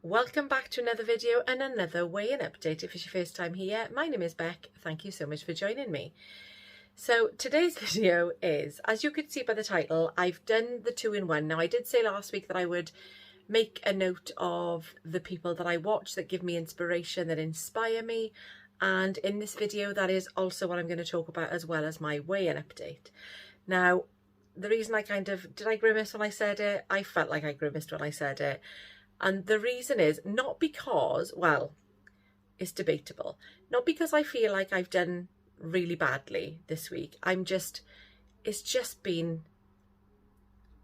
Welcome back to another video and another weigh-in update. If it's your first time here, my name is Beck. Thank you so much for joining me. So today's video is, as you could see by the title, I've done the 2-in-1. Now I did say last week that I would make a note of the people that I watch that give me inspiration, that inspire me. And in this video, that is also what I'm going to talk about, as well as my weigh-in update. Now, the reason did I grimace when I said it? I felt like I grimaced when I said it. And the reason is not because, well, it's debatable, not because I feel like I've done really badly this week. It's just been,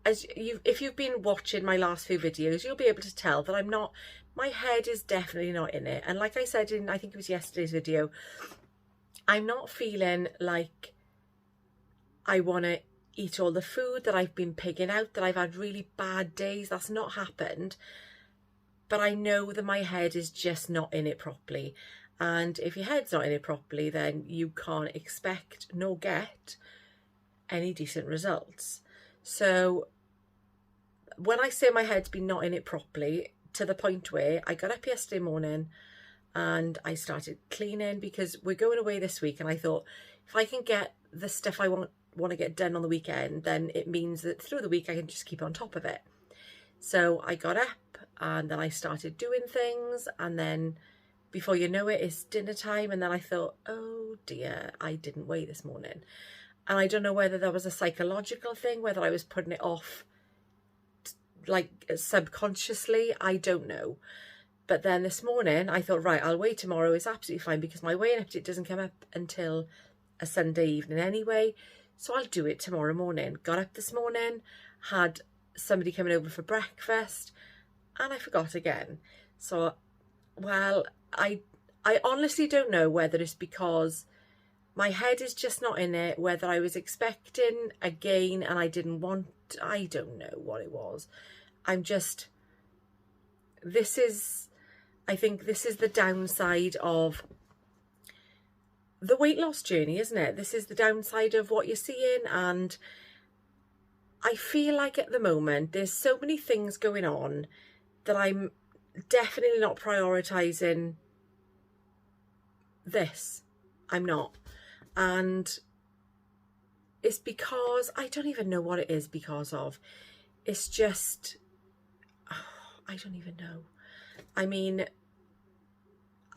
if you've been watching my last few videos, you'll be able to tell that my head is definitely not in it. And like I said in, I think it was yesterday's video, I'm not feeling like I want to eat all the food, that I've been pigging out, that I've had really bad days. That's not happened. But I know that my head is just not in it properly. And if your head's not in it properly, then you can't expect nor get any decent results. So when I say my head's been not in it properly, to the point where I got up yesterday morning and I started cleaning, because we're going away this week. And I thought, if I can get the stuff I want to get done on the weekend, then it means that through the week I can just keep on top of it. So I got up and then I started doing things, and then before you know it, it's dinner time. And then I thought, oh dear, I didn't weigh this morning. And I don't know whether that was a psychological thing, whether I was putting it off like subconsciously, I don't know. But then this morning I thought, right, I'll weigh tomorrow. It's absolutely fine, because my weigh-in update doesn't come up until a Sunday evening anyway. So I'll do it tomorrow morning. Got up this morning, had somebody coming over for breakfast, and I forgot again. So, well, I honestly don't know whether it's because my head is just not in it, whether I was expecting a gain and I didn't want, I don't know what it was. I think this is the downside of the weight loss journey, isn't it? This is the downside of what you're seeing. And I feel like at the moment there's so many things going on that I'm definitely not prioritizing this. I'm not. And it's because I don't even know what it is because of. It's just, I don't even know. I mean,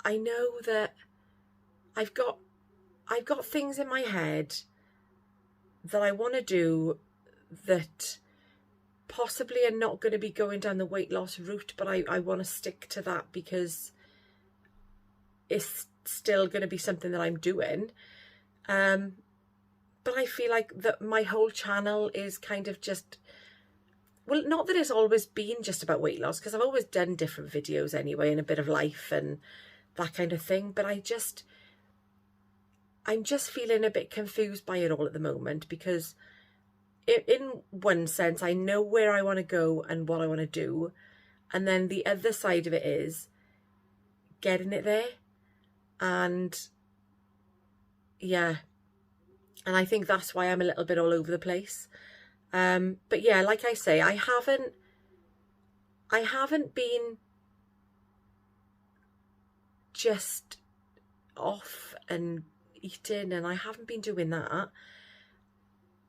I know that I've got things in my head that I want to do that possibly are not going to be going down the weight loss route, but I want to stick to that because it's still going to be something that I'm doing. But I feel like that my whole channel is kind of just, well, not that it's always been just about weight loss, because I've always done different videos anyway, and a bit of life and that kind of thing. But I'm just feeling a bit confused by it all at the moment, because in one sense, I know where I want to go and what I want to do. And then the other side of it is getting it there. And yeah, and I think that's why I'm a little bit all over the place. But yeah, like I say, I haven't been just off and eating, and I haven't been doing that.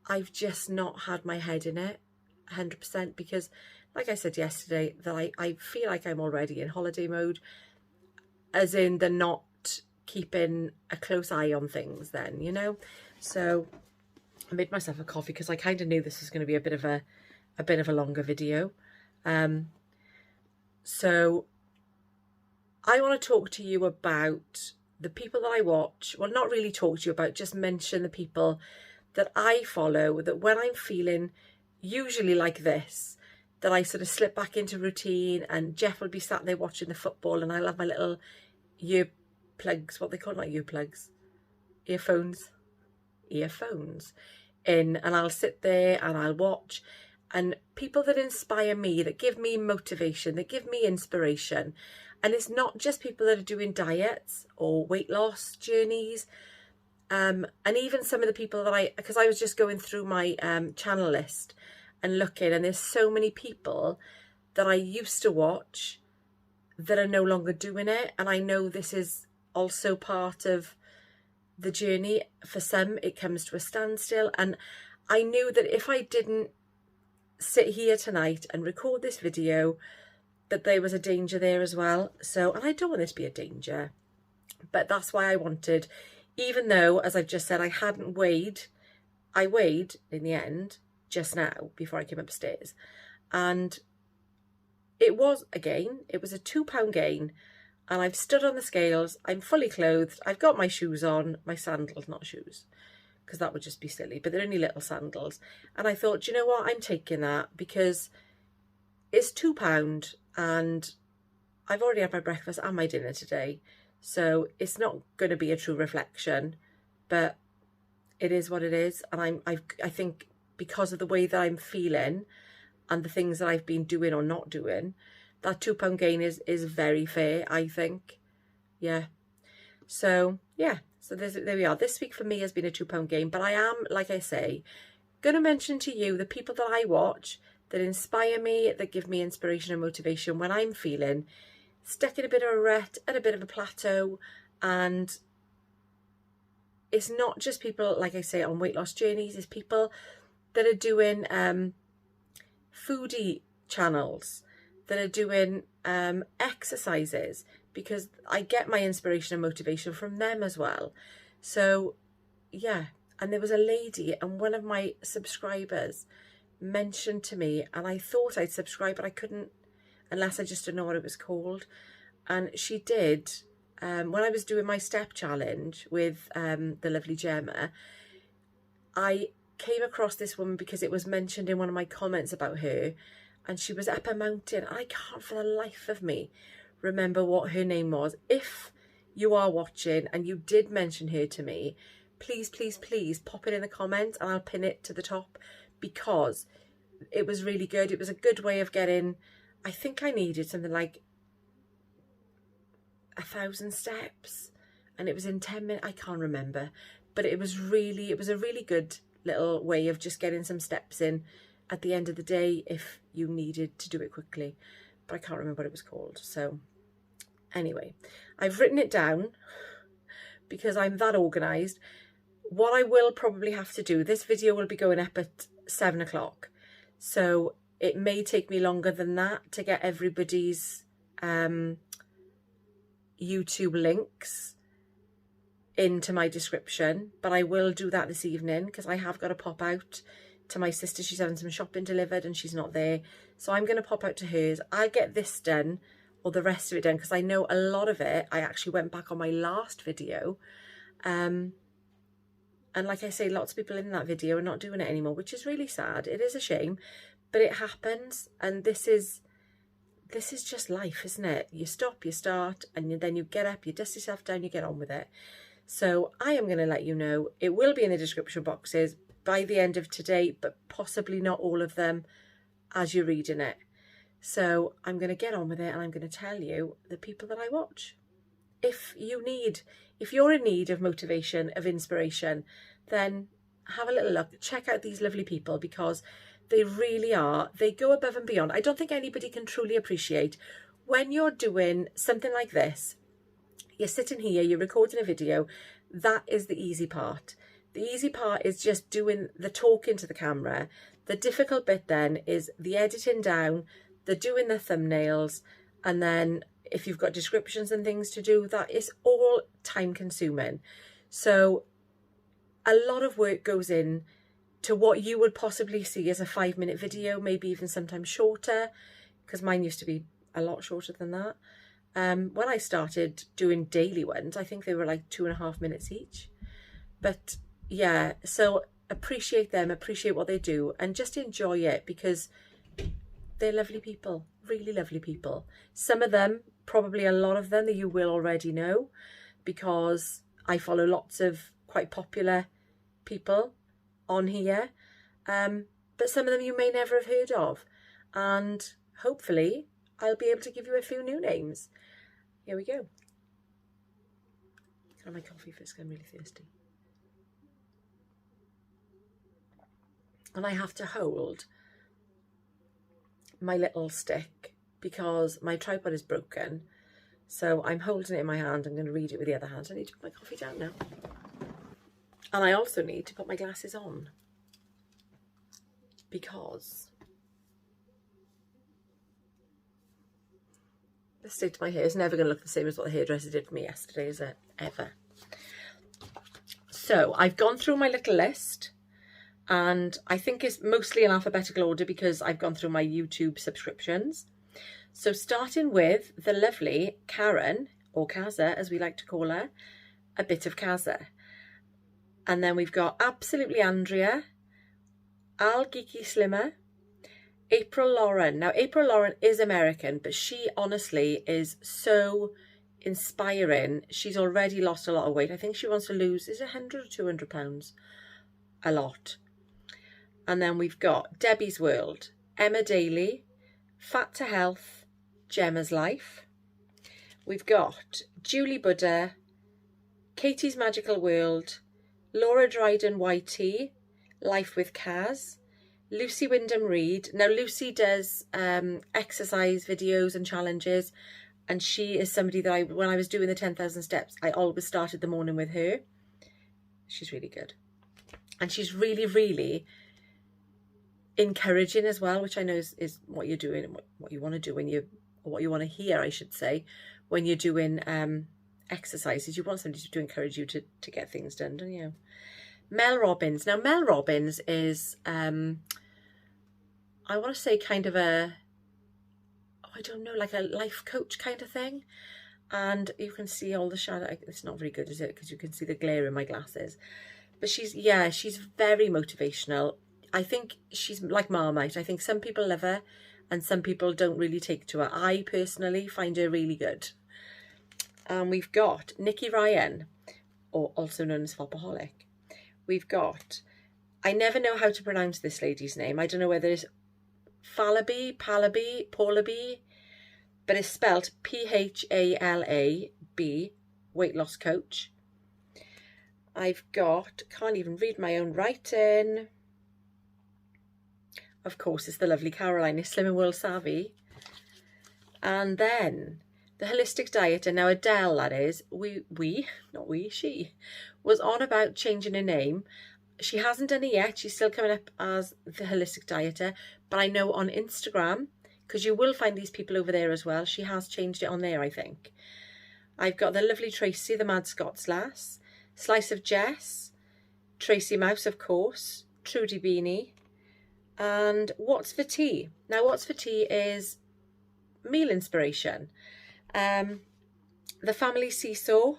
I've just not had my head in it 100%, because like I said yesterday, that I feel like I'm already in holiday mode, as in the not keeping a close eye on things then, you know. So I made myself a coffee because I kind of knew this was going to be a bit of a longer video. So I want to talk to you about the people that I watch. Well, not really talk to you about, just mention the people that I follow, that when I'm feeling usually like this, that I sort of slip back into routine, and Jeff will be sat there watching the football, and I'll have my little earplugs, what they call, not earplugs, earphones in, and I'll sit there and I'll watch. And people that inspire me, that give me motivation, that give me inspiration. And it's not just people that are doing diets or weight loss journeys. And even some of the people that because I was just going through my channel list and looking, and there's so many people that I used to watch that are no longer doing it. And I know this is also part of the journey. For some, it comes to a standstill. And I knew that if I didn't sit here tonight and record this video, that there was a danger there as well. So, and I don't want this to be a danger, but that's why I wanted, even though, as I've just said, I hadn't weighed, I weighed in the end just now before I came upstairs. And it was a gain. It was a £2 gain. And I've stood on the scales. I'm fully clothed. I've got my shoes on, my sandals, not shoes, because that would just be silly, but they're only little sandals. And I thought, do you know what? I'm taking that because it's £2 and I've already had my breakfast and my dinner today. So it's not going to be a true reflection, but it is what it is. And I think because of the way that I'm feeling and the things that I've been doing or not doing, that £2 gain is very fair, I think. Yeah. So, yeah. So there we are. This week for me has been a £2 gain, but I am, like I say, going to mention to you the people that I watch, that inspire me, that give me inspiration and motivation when I'm feeling stuck in a bit of a rut, at a bit of a plateau. And it's not just people, like I say, on weight loss journeys, it's people that are doing foodie channels, that are doing exercises, because I get my inspiration and motivation from them as well. So yeah, and there was a lady, and one of my subscribers mentioned to me, and I thought I'd subscribe, but I couldn't unless I just didn't know what it was called. And she did, when I was doing my step challenge with the lovely Gemma, I came across this woman because it was mentioned in one of my comments about her, and she was up a mountain. I can't for the life of me remember what her name was. If you are watching and you did mention her to me, please, please, please pop it in the comments and I'll pin it to the top, because it was really good. It was a good way of getting, I think I needed something like 1,000 steps, and it was in 10 minutes. I can't remember, but it was a really good little way of just getting some steps in at the end of the day if you needed to do it quickly. But I can't remember what it was called. So anyway, I've written it down because I'm that organised. What I will probably have to do, this video will be going up at 7 o'clock. So it may take me longer than that to get everybody's YouTube links into my description, but I will do that this evening because I have got to pop out to my sister. She's having some shopping delivered and she's not there, so I'm going to pop out to hers. I'll get this done, or the rest of it done, because I know a lot of it I actually went back on my last video, and like I say, lots of people in that video are not doing it anymore, which is really sad. It is a shame, but it happens, and this is just life, isn't it? You stop, you start, and then you get up, you dust yourself down, you get on with it. So I am going to let you know, it will be in the description boxes by the end of today, but possibly not all of them as you're reading it. So I'm going to get on with it, and I'm going to tell you the people that I watch. If you're in need of motivation, of inspiration, then have a little look. Check out these lovely people, because they really are. They go above and beyond. I don't think anybody can truly appreciate when you're doing something like this. You're sitting here, you're recording a video. That is the easy part. The easy part is just doing the talking to the camera. The difficult bit then is the editing down, the doing the thumbnails, and then if you've got descriptions and things to do, that is all time consuming. So a lot of work goes in to what you would possibly see as a 5-minute video, maybe even sometimes shorter, because mine used to be a lot shorter than that. When I started doing daily ones, I think they were like 2.5 minutes each. But yeah, so appreciate them, appreciate what they do, and just enjoy it, because they're lovely people, really lovely people. Some of them, probably a lot of them, that you will already know, because I follow lots of quite popular people on here, but some of them you may never have heard of, and hopefully I'll be able to give you a few new names. Here we go. Can I have my coffee first? I'm really thirsty. And I have to hold my little stick because my tripod is broken. So I'm holding it in my hand. I'm going to read it with the other hand. I need to put my coffee down now. And I also need to put my glasses on, because the state of my hair is never going to look the same as what the hairdresser did for me yesterday, is it? Ever. So I've gone through my little list, and I think it's mostly in alphabetical order because I've gone through my YouTube subscriptions. So starting with the lovely Karen, or Kaza as we like to call her, a bit of Kaza. And then we've got Absolutely Andrea, Al Geeky Slimmer, April Lauren. Now, April Lauren is American, but she honestly is so inspiring. She's already lost a lot of weight. I think she wants to lose, is it 100 or 200 pounds? A lot. And then we've got Debbie's World, Emma Daly, Fat to Health, Gemma's Life. We've got Julie Buddha, Katie's Magical World, Laura Dryden YT, Life with Kaz, Lucy Wyndham Reed. Now, Lucy does exercise videos and challenges, and she is somebody that when I was doing the 10,000 steps, I always started the morning with her. She's really good. And she's really, really encouraging as well, which I know is what you're doing and what you want to do when you, or what you want to hear, I should say, when you're doing exercises. You want somebody to encourage you to get things done, don't you? Mel Robbins. Now, Mel Robbins is, I want to say kind of a, I don't know, like a life coach kind of thing. And you can see all the shadow. It's not very good, is it? Because you can see the glare in my glasses. But she's very motivational. I think she's like Marmite. I think some people love her and some people don't really take to her. I personally find her really good. And we've got Nikki Ryan, or also known as Fopaholic. We've got, I never know how to pronounce this lady's name. I don't know whether it's Paulaby, but it's spelled P-H-A-L-A-B, weight loss coach. I've got, can't even read my own writing. Of course, it's the lovely Caroline, is Slim and World Savvy. And then the holistic dieter. Now, Adele, that is, she was on about changing her name. She hasn't done it yet. She's still coming up as the holistic dieter. But I know on Instagram, because you will find these people over there as well, she has changed it on there, I think. I've got the lovely Tracy, the Mad Scots lass, Slice of Jess, Tracy Mouse, of course, Trudy Beanie, and What's for Tea. Now, What's for Tea is meal inspiration. The Family Seesaw,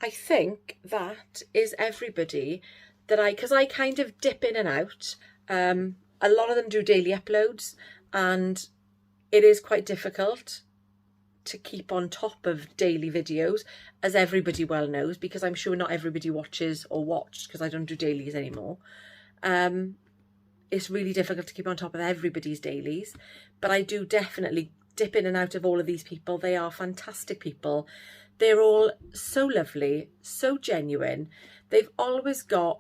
I think that is everybody that because I kind of dip in and out. A lot of them do daily uploads, and it is quite difficult to keep on top of daily videos, as everybody well knows, because I'm sure not everybody watches or watched, because I don't do dailies anymore. It's really difficult to keep on top of everybody's dailies, but I do definitely dip in and out of all of these people. They are fantastic people. They're all so lovely, so genuine. They've always got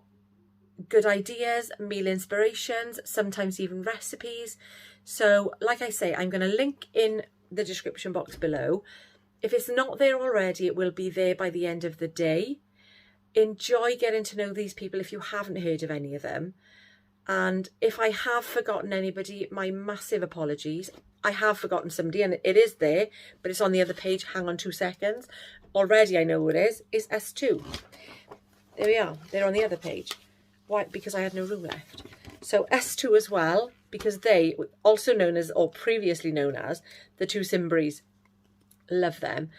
good ideas, meal inspirations, sometimes even recipes. So like I say, I'm going to link in the description box below. If it's not there already, it will be there by the end of the day. Enjoy getting to know these people if you haven't heard of any of them. And if I have forgotten anybody, my massive apologies. I have forgotten somebody, and it is there, but it's on the other page. Hang on 2 seconds. Already I know who it is. It's S2. There we are. They're on the other page. Why? Because I had no room left. So S2 as well, because they, also known as, or previously known as, the two Simberries. Love them.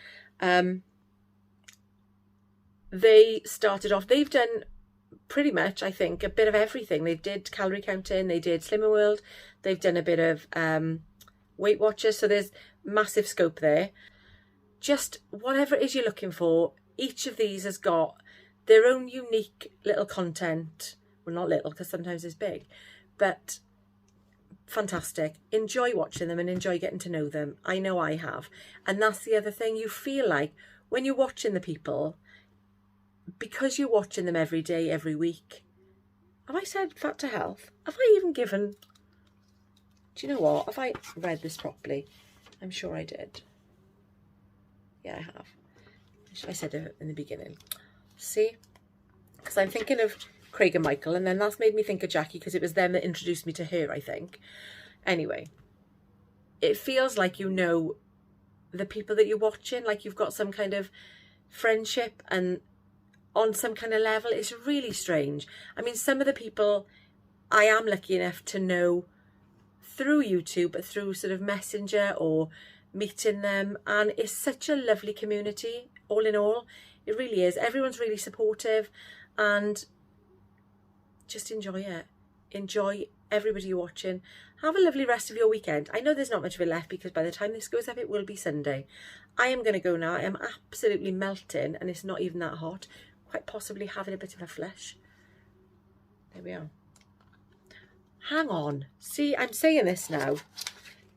They started off, they've done pretty much, I think, a bit of everything. They did calorie counting, they did Slimmer World, they've done a bit of Weight Watchers, so there's massive scope there. Just whatever it is you're looking for, each of these has got their own unique little content. Well, not little, because sometimes it's big, but fantastic. Enjoy watching them and enjoy getting to know them. I know I have. And that's the other thing. You feel like when you're watching the people, because you're watching them every day, every week. Have I said Fat to Health? Have I even given... Do you know what? Have I read this properly? I'm sure I did. Yeah, I have. I said it in the beginning. See? Because I'm thinking of Craig and Michael, and then that's made me think of Jackie because it was them that introduced me to her, I think. Anyway, it feels like you know the people that you're watching, like you've got some kind of friendship and on some kind of level. It's really strange. I mean, some of the people I am lucky enough to know through YouTube, but through sort of Messenger or meeting them, and it's such a lovely community all in all. It really is. Everyone's really supportive, and just enjoy it. Enjoy everybody you're watching. Have a lovely rest of your weekend. I know there's not much of it left because by the time this goes up it will be Sunday. I am going to go now. I am absolutely melting and it's not even that hot. Quite possibly having a bit of a flush. There we are. Hang on. See, I'm saying this now.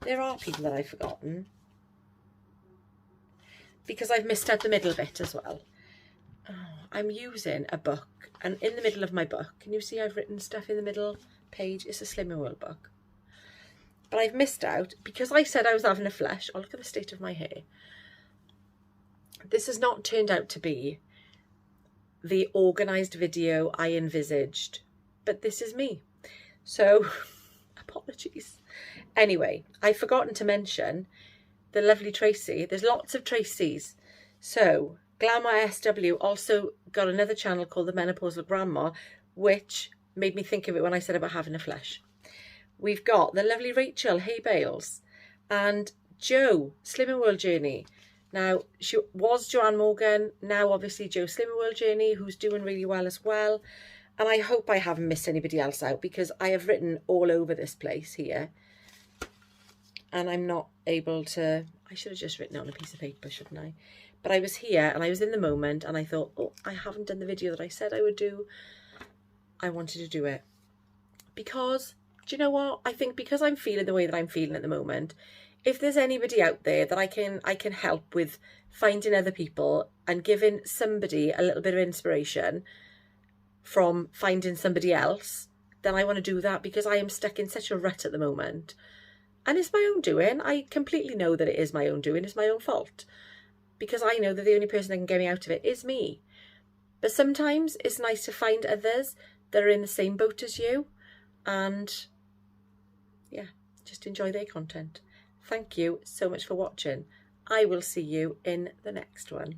There are people that I've forgotten. Because I've missed out the middle bit as well. Oh, I'm using a book. And in the middle of my book, can you see I've written stuff in the middle page? It's a Slimming World book. But I've missed out because I said I was having a flush. Oh, look at the state of my hair. This has not turned out to be the organised video I envisaged. But this is me. So, apologies. Anyway, I've forgotten to mention the lovely Tracy. There's lots of Tracys. So, Glamour SW also got another channel called The Menopausal Grandma, which made me think of it when I said about having a flush. We've got the lovely Rachel Hay Bales and Jo Slimming World Journey. Now, she was Joanne Morgan, now obviously Jo Slimming World Journey, who's doing really well as well. And I hope I haven't missed anybody else out because I have written all over this place here. And I'm not able to, I should have just written it on a piece of paper, shouldn't I? But I was here and I was in the moment and I thought, oh, I haven't done the video that I said I would do. I wanted to do it. Because, do you know what? I think because I'm feeling the way that I'm feeling at the moment, if there's anybody out there that I can help with finding other people and giving somebody a little bit of inspiration from finding somebody else, then I want to do that because I am stuck in such a rut at the moment. And it's my own doing. I completely know that it is my own doing. It's my own fault. Because I know that the only person that can get me out of it is me. But sometimes it's nice to find others that are in the same boat as you. And yeah, just enjoy their content. Thank you so much for watching. I will see you in the next one.